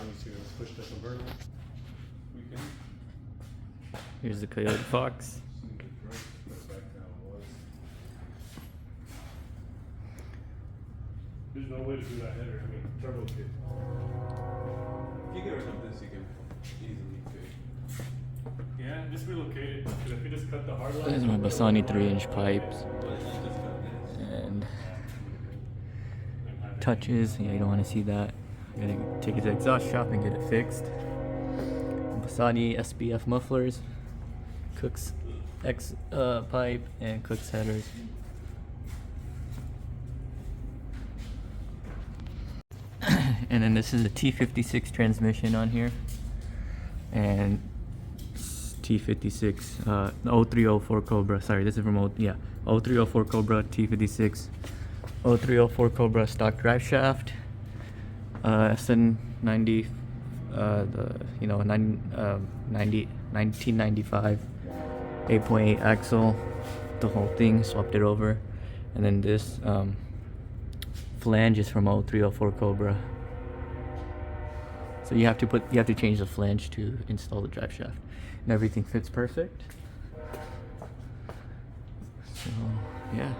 you see this push the converter. Weekend. Here's the Coyote Fox. There's no way to do that header. I mean, turbo kit. If you get rid of this, you can easily fit. Yeah, just relocate it. Because if you just cut the hard line. These are my Bassani 3-inch pipes. And touches. Yeah, you don't want to see that. You gotta take it to the exhaust shop and get it fixed. Bassani SPF mufflers. Cook's X pipe and Cook's headers. And then this is a T56 transmission on here, and T56 0304 Cobra. Sorry, this is from 0304 Cobra T56 0304 Cobra stock drive shaft. SN90, the 1995 8.8 axle, the whole thing. Swapped it over, and then this flange is from 0304 Cobra. So you have to change the flange to install the drive shaft, and everything fits perfect. So yeah.